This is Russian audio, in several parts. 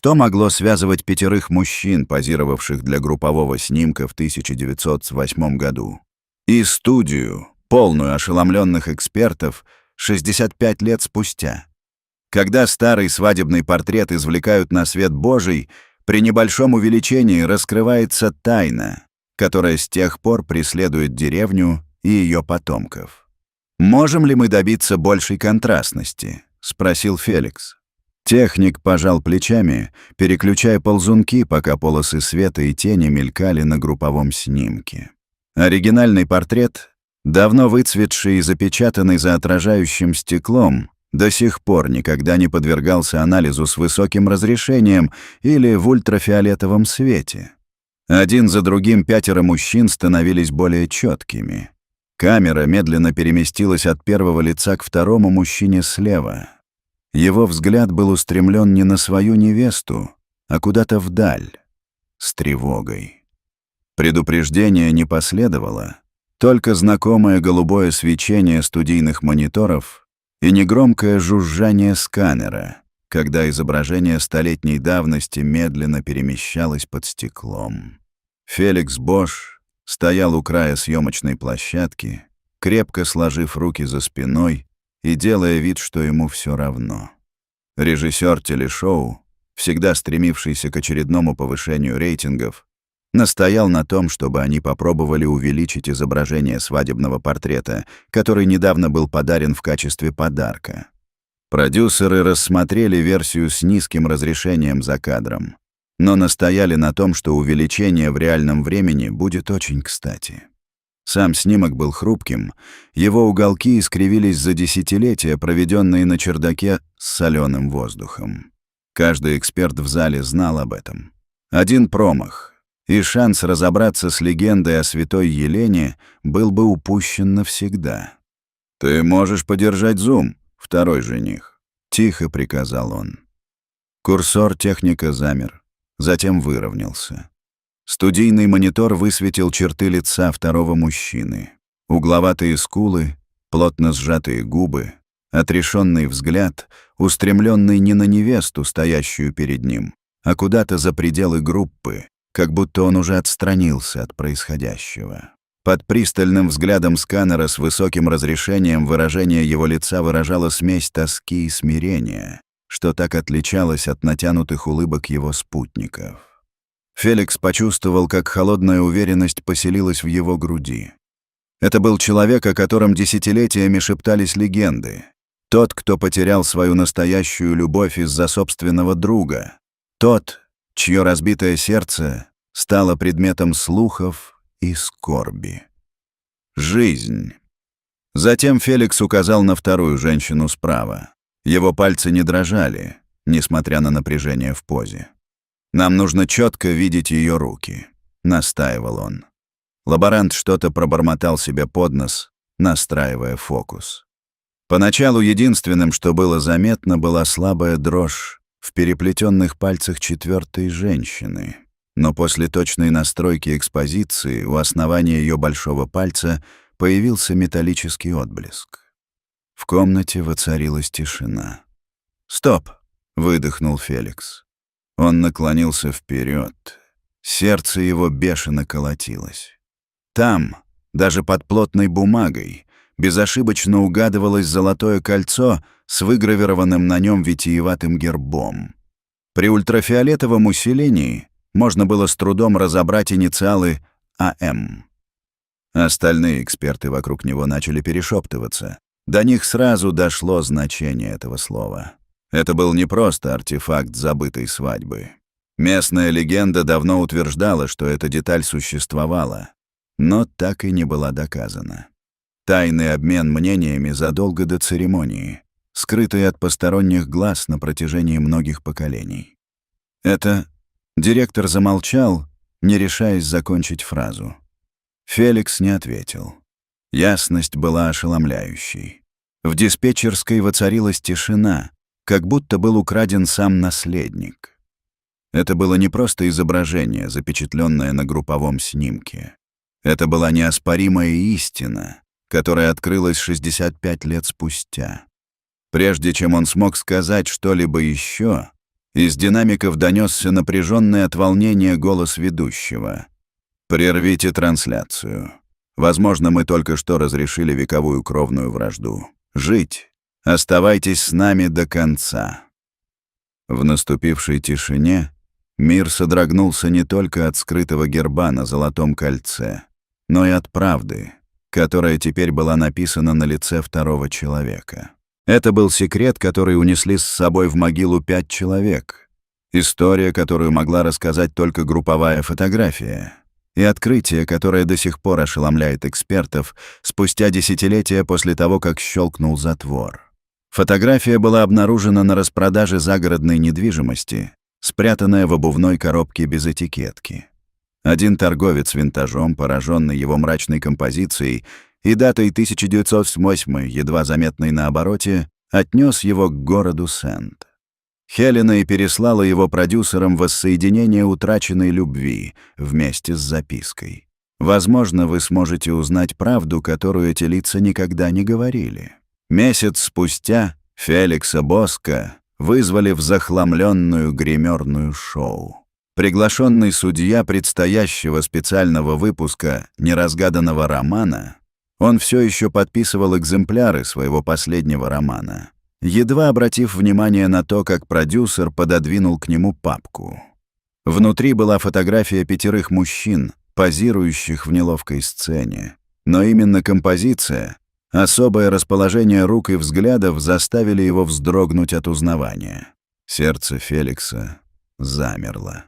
Что могло связывать 5 мужчин, позировавших для группового снимка в 1908 году, и студию, полную ошеломленных экспертов, 65 лет спустя? Когда старый свадебный портрет извлекают на свет Божий, при небольшом увеличении раскрывается тайна, которая с тех пор преследует деревню и ее потомков. «Можем ли мы добиться большей контрастности?» — спросил Феликс. Техник пожал плечами, переключая ползунки, пока полосы света и тени мелькали на групповом снимке. Оригинальный портрет, давно выцветший и запечатанный за отражающим стеклом, до сих пор никогда не подвергался анализу с высоким разрешением или в ультрафиолетовом свете. Один за другим 5 мужчин становились более четкими. Камера медленно переместилась от первого лица к второму мужчине слева. Его взгляд был устремлен не на свою невесту, а куда-то вдаль, с тревогой. Предупреждения не последовало, только знакомое голубое свечение студийных мониторов и негромкое жужжание сканера, когда изображение столетней давности медленно перемещалось под стеклом. Феликс Бош стоял у края съемочной площадки, крепко сложив руки за спиной и делая вид, что ему все равно. Режиссер телешоу, всегда стремившийся к очередному повышению рейтингов, настоял на том, чтобы они попробовали увеличить изображение свадебного портрета, который недавно был подарен в качестве подарка. Продюсеры рассмотрели версию с низким разрешением за кадром, но настояли на том, что увеличение в реальном времени будет очень кстати. Сам снимок был хрупким, его уголки искривились за десятилетия, проведенные на чердаке с соленым воздухом. Каждый эксперт в зале знал об этом. Один промах, и шанс разобраться с легендой о святой Елене был бы упущен навсегда. «Ты можешь подержать зум, второй жених», — тихо приказал он. Курсор техника замер, затем выровнялся. Студийный монитор высветил черты лица второго мужчины. Угловатые скулы, плотно сжатые губы, отрешенный взгляд, устремленный не на невесту, стоящую перед ним, а куда-то за пределы группы, как будто он уже отстранился от происходящего. Под пристальным взглядом сканера с высоким разрешением выражение его лица выражало смесь тоски и смирения, что так отличалось от натянутых улыбок его спутников. Феликс почувствовал, как холодная уверенность поселилась в его груди. Это был человек, о котором десятилетиями шептались легенды. Тот, кто потерял свою настоящую любовь из-за собственного друга. Тот, чье разбитое сердце стало предметом слухов и скорби. Жизнь. Затем Феликс указал на вторую женщину справа. Его пальцы не дрожали, несмотря на напряжение в позе. «Нам нужно четко видеть ее руки», — настаивал он. Лаборант что-то пробормотал себе под нос, настраивая фокус. Поначалу единственным, что было заметно, была слабая дрожь в переплетенных пальцах четвертой женщины. Но после точной настройки экспозиции у основания ее большого пальца появился металлический отблеск. В комнате воцарилась тишина. «Стоп!» — выдохнул Феликс. Он наклонился вперед. Сердце его бешено колотилось. Там, даже под плотной бумагой, безошибочно угадывалось золотое кольцо с выгравированным на нем витиеватым гербом. При ультрафиолетовом усилении можно было с трудом разобрать инициалы АМ. Остальные эксперты вокруг него начали перешептываться. До них сразу дошло значение этого слова. Это был не просто артефакт забытой свадьбы. Местная легенда давно утверждала, что эта деталь существовала, но так и не была доказана. Тайный обмен мнениями задолго до церемонии, скрытый от посторонних глаз на протяжении многих поколений. Это... Директор замолчал, не решаясь закончить фразу. Феликс не ответил. Ясность была ошеломляющей. В диспетчерской воцарилась тишина, как будто был украден сам наследник. Это было не просто изображение, запечатленное на групповом снимке. Это была неоспоримая истина, которая открылась 65 лет спустя. Прежде чем он смог сказать что-либо еще, Из динамиков донесся напряженный от волнения голос ведущего. «Прервите трансляцию. Возможно, мы только что разрешили вековую кровную вражду. Жить. Оставайтесь с нами до конца». В наступившей тишине мир содрогнулся не только от скрытого герба на золотом кольце, но и от правды, которая теперь была написана на лице второго человека. Это был секрет, который унесли с собой в могилу 5 человек. История, которую могла рассказать только групповая фотография. И открытие, которое до сих пор ошеломляет экспертов спустя десятилетия после того, как щелкнул затвор. Фотография была обнаружена на распродаже загородной недвижимости, спрятанная в обувной коробке без этикетки. Один торговец винтажом, пораженный его мрачной композицией и датой 1908, едва заметной на обороте, отнес его к городу Сент. Хелена и переслала его продюсерам воссоединение утраченной любви вместе с запиской. Возможно, вы сможете узнать правду, которую эти лица никогда не говорили. Месяц спустя Феликса Боска вызвали в захламленную гримерную шоу. Приглашенный судья предстоящего специального выпуска неразгаданного романа, он все еще подписывал экземпляры своего последнего романа, едва обратив внимание на то, как продюсер пододвинул к нему папку. Внутри была фотография 5 мужчин, позирующих в неловкой сцене. Но именно композиция, особое расположение рук и взглядов заставили его вздрогнуть от узнавания. Сердце Феликса замерло.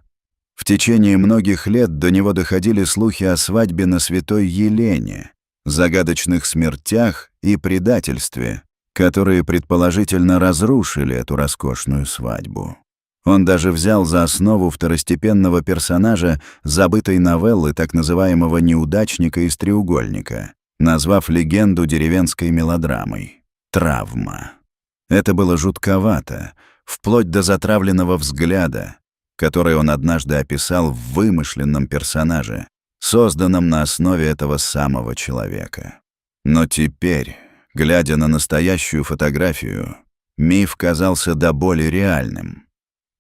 В течение многих лет до него доходили слухи о свадьбе на Святой Елене, загадочных смертях и предательстве, которые предположительно разрушили эту роскошную свадьбу. Он даже взял за основу второстепенного персонажа забытой новеллы так называемого «неудачника из треугольника», назвав легенду деревенской мелодрамой «Травма». Это было жутковато, вплоть до затравленного взгляда, который он однажды описал в вымышленном персонаже, созданном на основе этого самого человека. Но теперь, глядя на настоящую фотографию, миф казался до боли реальным.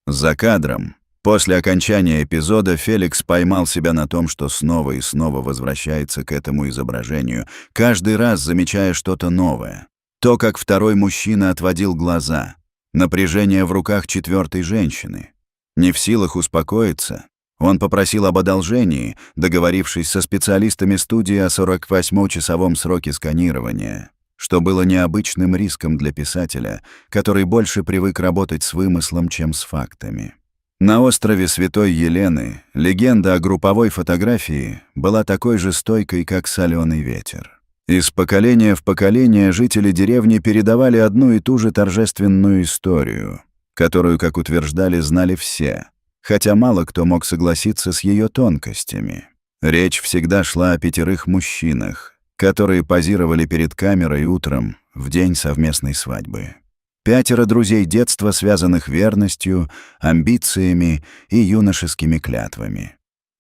За кадром, после окончания эпизода, Феликс поймал себя на том, что снова и снова возвращается к этому изображению, каждый раз замечая что-то новое. То, как второй мужчина отводил глаза, напряжение в руках 4-й женщины. Не в силах успокоиться, он попросил об одолжении, договорившись со специалистами студии о 48-часовом сроке сканирования, что было необычным риском для писателя, который больше привык работать с вымыслом, чем с фактами. На острове Святой Елены легенда о групповой фотографии была такой же стойкой, как соленый ветер. Из поколения в поколение жители деревни передавали одну и ту же торжественную историю, которую, как утверждали, знали все, хотя мало кто мог согласиться с ее тонкостями. Речь всегда шла о 5 мужчинах, которые позировали перед камерой утром в день совместной свадьбы. 5 друзей детства, связанных верностью, амбициями и юношескими клятвами.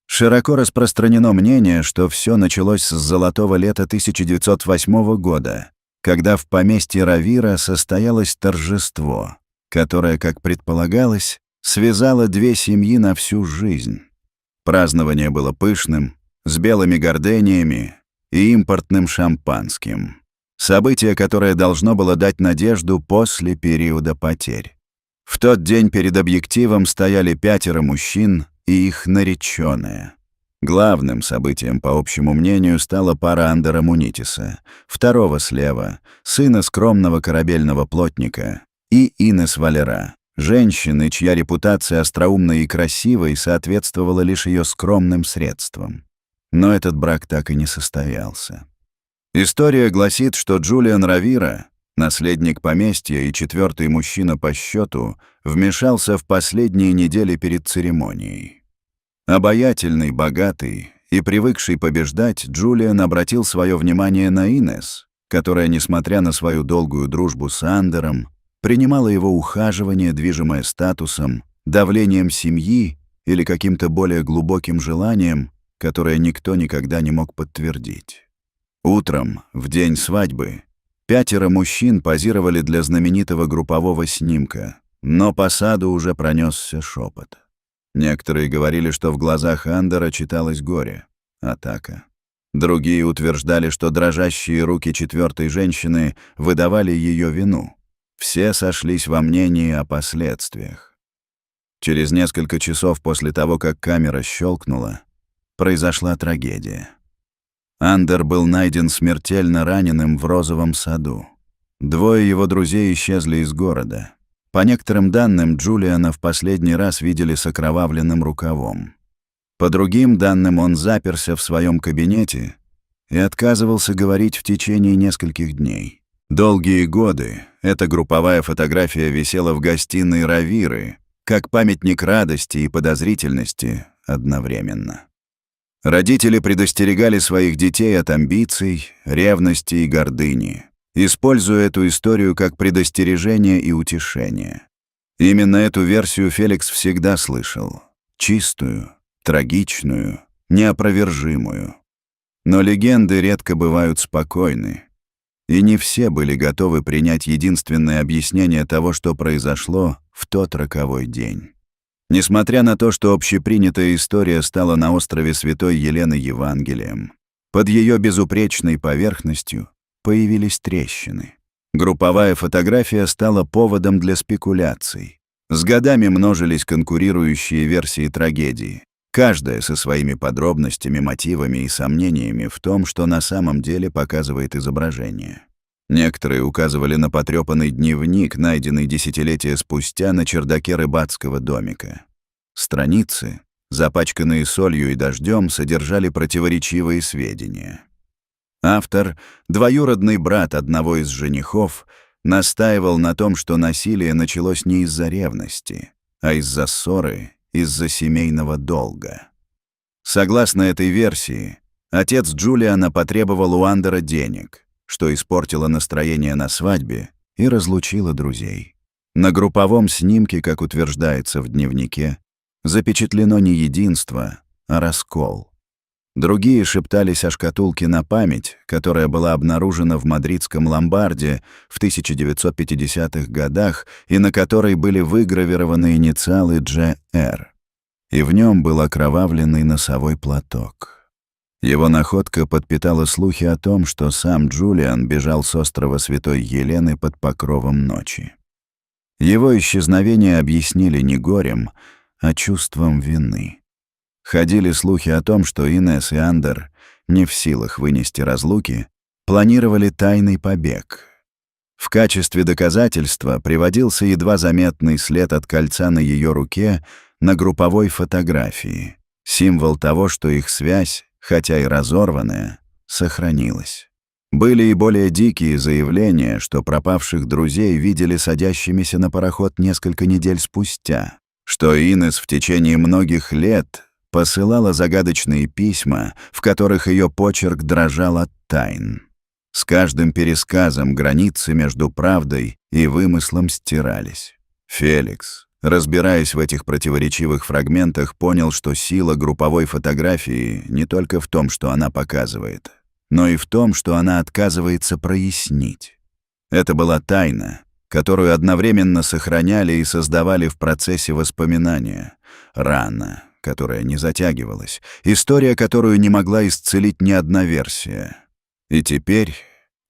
Широко распространено мнение, что все началось с золотого лета 1908 года, когда в поместье Равира состоялось торжество, которое, как предполагалось, связало 2 семьи на всю жизнь. Празднование было пышным, с белыми гордениями и импортным шампанским. Событие, которое должно было дать надежду после периода потерь. В тот день перед объективом стояли 5 мужчин и их наречённые. Главным событием, по общему мнению, стала пара Андера Мунитиса, второго слева, сына скромного корабельного плотника, и Инес Валера, женщины, чья репутация остроумной и красивой соответствовала лишь ее скромным средствам. Но этот брак так и не состоялся. История гласит, что Джулиан Равира, наследник поместья и 4-й мужчина по счету, вмешался в последние недели перед церемонией. Обаятельный, богатый и привыкший побеждать, Джулиан обратил свое внимание на Инес, которая, несмотря на свою долгую дружбу с Андером, принимала его ухаживание, движимое статусом, давлением семьи или каким-то более глубоким желанием, которое никто никогда не мог подтвердить. Утром, в день свадьбы, 5 мужчин позировали для знаменитого группового снимка, но по саду уже пронесся шепот. Некоторые говорили, что в глазах Андера читалось горе, атака. Другие утверждали, что дрожащие руки четвертой женщины выдавали ее вину. Все сошлись во мнении о последствиях. Через несколько часов после того, как камера щелкнула, произошла трагедия. Андер был найден смертельно раненым в розовом саду. Двое его друзей исчезли из города. По некоторым данным, Джулиана в последний раз видели с окровавленным рукавом. По другим данным, он заперся в своем кабинете и отказывался говорить в течение нескольких дней. Долгие годы эта групповая фотография висела в гостиной Равиры, как памятник радости и подозрительности одновременно. Родители предостерегали своих детей от амбиций, ревности и гордыни, используя эту историю как предостережение и утешение. Именно эту версию Феликс всегда слышал. Чистую, трагичную, неопровержимую. Но легенды редко бывают спокойны. И не все были готовы принять единственное объяснение того, что произошло в тот роковой день. Несмотря на то, что общепринятая история стала на острове Святой Елены Евангелием, под ее безупречной поверхностью появились трещины. Групповая фотография стала поводом для спекуляций. С годами множились конкурирующие версии трагедии, каждая со своими подробностями, мотивами и сомнениями в том, что на самом деле показывает изображение. Некоторые указывали на потрепанный дневник, найденный десятилетия спустя на чердаке рыбацкого домика. Страницы, запачканные солью и дождем, содержали противоречивые сведения. Автор, двоюродный брат одного из женихов, настаивал на том, что насилие началось не из-за ревности, а из-за ссоры, из-за семейного долга. Согласно этой версии, отец Джулиана потребовал у Андера денег, что испортило настроение на свадьбе и разлучило друзей. На групповом снимке, как утверждается в дневнике, запечатлено не единство, а раскол. Другие шептались о шкатулке на память, которая была обнаружена в мадридском ломбарде в 1950-х годах и на которой были выгравированы инициалы Дж.Р. И в нем был окровавленный носовой платок. Его находка подпитала слухи о том, что сам Джулиан бежал с острова Святой Елены под покровом ночи. Его исчезновение объяснили не горем, а чувством вины. Ходили слухи о том, что Инесс и Андер, не в силах вынести разлуки, планировали тайный побег. В качестве доказательства приводился едва заметный след от кольца на ее руке на групповой фотографии, символ того, что их связь, хотя и разорванная, сохранилась. Были и более дикие заявления, что пропавших друзей видели садящимися на пароход несколько недель спустя, что Инесс в течение многих лет посылала загадочные письма, в которых ее почерк дрожал от тайн. С каждым пересказом границы между правдой и вымыслом стирались. Феликс, разбираясь в этих противоречивых фрагментах, понял, что сила групповой фотографии не только в том, что она показывает, но и в том, что она отказывается прояснить. Это была тайна, которую одновременно сохраняли и создавали в процессе воспоминания, рана, которая не затягивалась, история, которую не могла исцелить ни одна версия. И теперь,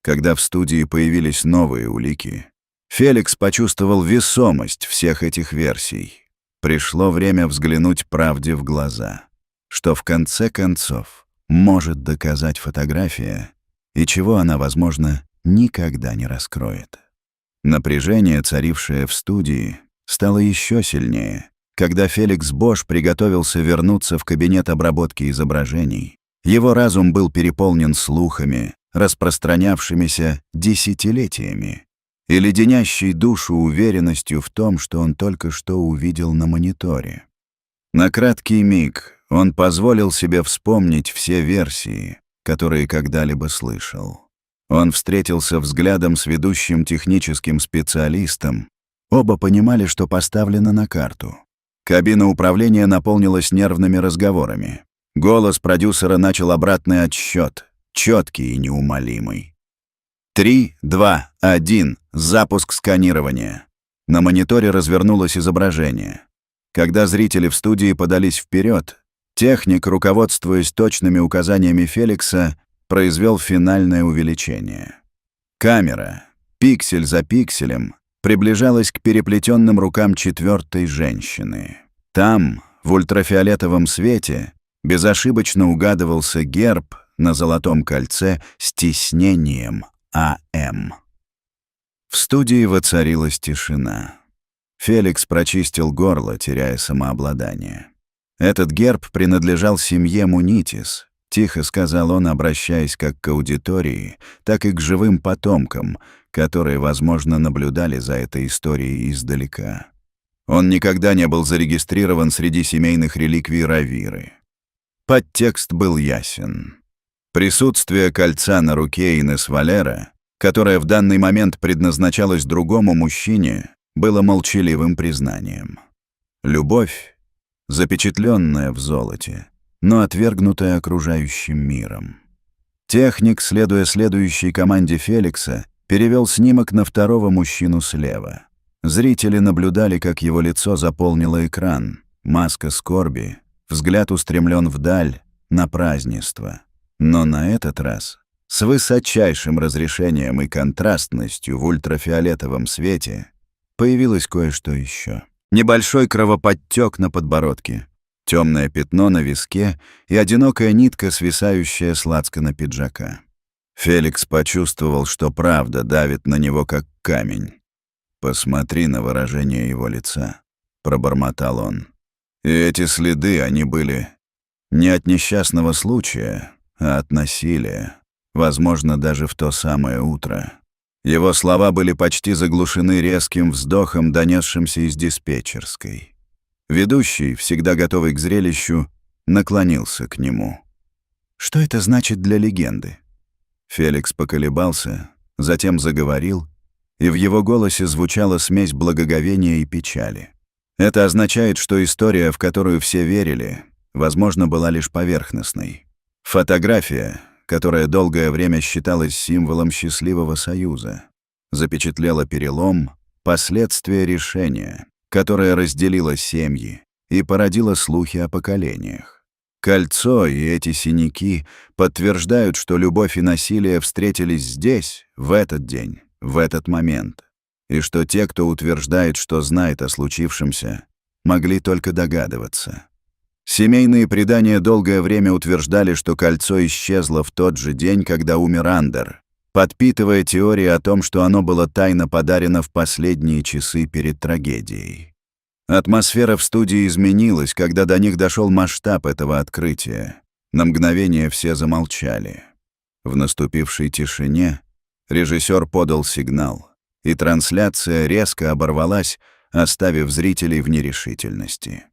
когда в студии появились новые улики, Феликс почувствовал весомость всех этих версий. Пришло время взглянуть правде в глаза, что в конце концов может доказать фотография и чего она, возможно, никогда не раскроет. Напряжение, царившее в студии, стало еще сильнее, когда Феликс Бош приготовился вернуться в кабинет обработки изображений. Его разум был переполнен слухами, распространявшимися десятилетиями, и леденящей душу уверенностью в том, что он только что увидел на мониторе. На краткий миг он позволил себе вспомнить все версии, которые когда-либо слышал. Он встретился взглядом с ведущим техническим специалистом. Оба понимали, что поставлено на карту. Кабина управления наполнилась нервными разговорами. Голос продюсера начал обратный отсчет, четкий и неумолимый. 3, 2, 1, запуск сканирования. На мониторе развернулось изображение. Когда зрители в студии подались вперед, техник, руководствуясь точными указаниями Феликса, произвел финальное увеличение. Камера, пиксель за пикселем, приближалась к переплетенным рукам четвертой женщины. Там, в ультрафиолетовом свете, безошибочно угадывался герб на золотом кольце с тиснением АМ. В студии воцарилась тишина. Феликс прочистил горло, теряя самообладание. «Этот герб принадлежал семье Мунитис», — тихо сказал он, обращаясь как к аудитории, так и к живым потомкам, которые, возможно, наблюдали за этой историей издалека. Он никогда не был зарегистрирован среди семейных реликвий Равиры. Подтекст был ясен. Присутствие кольца на руке Инес Валера, которое в данный момент предназначалось другому мужчине, было молчаливым признанием. Любовь, запечатленная в золоте, но отвергнутая окружающим миром. Техник, следуя следующей команде Феликса, перевел снимок на второго мужчину слева. Зрители наблюдали, как его лицо заполнило экран, маска скорби, взгляд устремлен вдаль, на празднество. Но на этот раз, с высочайшим разрешением и контрастностью в ультрафиолетовом свете, появилось кое-что еще. Небольшой кровоподтек на подбородке, темное пятно на виске и одинокая нитка, свисающая с лацкана пиджака. Феликс почувствовал, что правда давит на него как камень. «Посмотри на выражение его лица», — пробормотал он. И эти следы, они были не от несчастного случая, а от насилия, возможно, даже в то самое утро. Его слова были почти заглушены резким вздохом, донесшимся из диспетчерской. Ведущий, всегда готовый к зрелищу, наклонился к нему. «Что это значит для легенды?» Феликс поколебался, затем заговорил, и в его голосе звучала смесь благоговения и печали. Это означает, что история, в которую все верили, возможно, была лишь поверхностной. Фотография, которая долгое время считалась символом счастливого союза, запечатлела перелом, последствия решения, которое разделило семьи и породило слухи о поколениях. Кольцо и эти синяки подтверждают, что любовь и насилие встретились здесь, в этот день, в этот момент, и что те, кто утверждает, что знает о случившемся, могли только догадываться. Семейные предания долгое время утверждали, что кольцо исчезло в тот же день, когда умер Андер, подпитывая теории о том, что оно было тайно подарено в последние часы перед трагедией. Атмосфера в студии изменилась, когда до них дошел масштаб этого открытия. На мгновение все замолчали. В наступившей тишине режиссер подал сигнал, и трансляция резко оборвалась, оставив зрителей в нерешительности.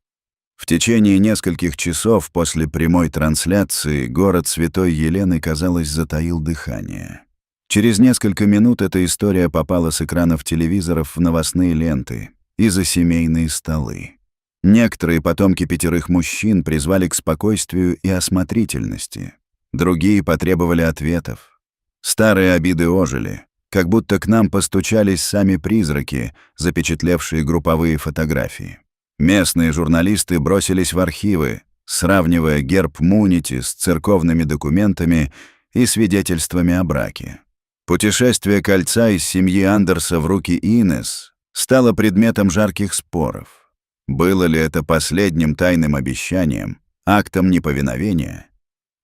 В течение нескольких часов после прямой трансляции город Святой Елены, казалось, затаил дыхание. Через несколько минут эта история попала с экранов телевизоров в новостные ленты и за семейные столы. Некоторые потомки 5 мужчин призвали к спокойствию и осмотрительности. Другие потребовали ответов. Старые обиды ожили, как будто к нам постучались сами призраки, запечатлевшие групповые фотографии. Местные журналисты бросились в архивы, сравнивая герб Мунити с церковными документами и свидетельствами о браке. Путешествие кольца из семьи Андерса в руки Инес стало предметом жарких споров. Было ли это последним тайным обещанием, актом неповиновения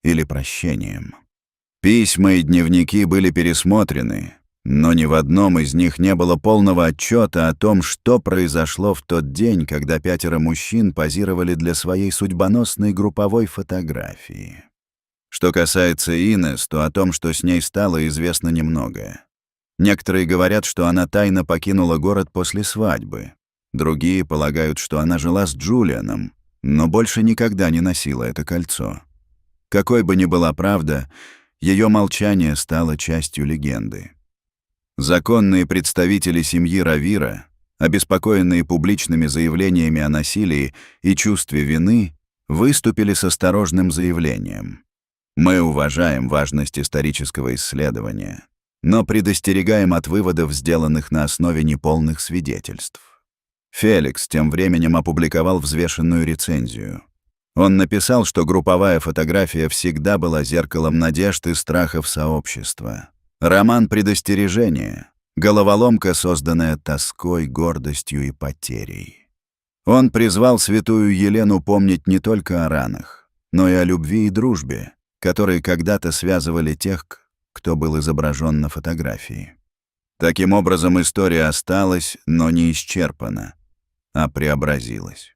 или прощением? Письма и дневники были пересмотрены, но ни в одном из них не было полного отчета о том, что произошло в тот день, когда 5 мужчин позировали для своей судьбоносной групповой фотографии. Что касается Инес, то о том, что с ней стало, известно немного. Некоторые говорят, что она тайно покинула город после свадьбы. Другие полагают, что она жила с Джулианом, но больше никогда не носила это кольцо. Какой бы ни была правда, ее молчание стало частью легенды. Законные представители семьи Равира, обеспокоенные публичными заявлениями о насилии и чувстве вины, выступили с осторожным заявлением. «Мы уважаем важность исторического исследования. но предостерегаем от выводов, сделанных на основе неполных свидетельств. Феликс тем временем опубликовал взвешенную рецензию. Он написал, что групповая фотография всегда была зеркалом надежд и страхов сообщества. Роман предостережения, головоломка, созданная тоской, гордостью и потерей. Он призвал святую Елену помнить не только о ранах, но и о любви и дружбе, которые когда-то связывали тех, кто был изображен на фотографии. Таким образом, история осталась, но не исчерпана, а преобразилась.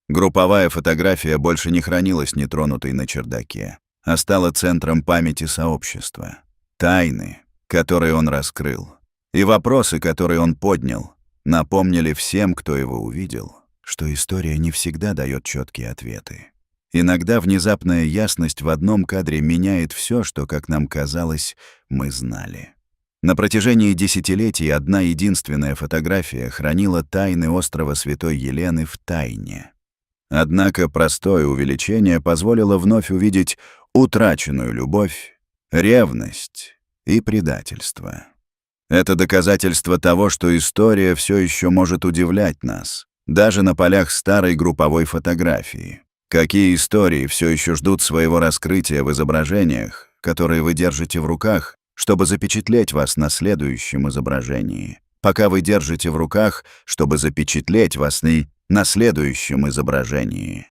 Групповая фотография больше не хранилась нетронутой на чердаке, а стала центром памяти сообщества. Тайны, которые он раскрыл, и вопросы, которые он поднял, напомнили всем, кто его увидел, что история не всегда дает четкие ответы. Иногда внезапная ясность в одном кадре меняет все, что, как нам казалось, мы знали. На протяжении десятилетий одна единственная фотография хранила тайны острова Святой Елены в тайне. Однако простое увеличение позволило вновь увидеть утраченную любовь, ревность и предательство. Это доказательство того, что история все еще может удивлять нас, даже на полях старой групповой фотографии. Какие истории все еще ждут своего раскрытия в изображениях, которые вы держите в руках, чтобы запечатлеть вас на следующем изображении, пока вы держите в руках, чтобы запечатлеть вас на следующем изображении.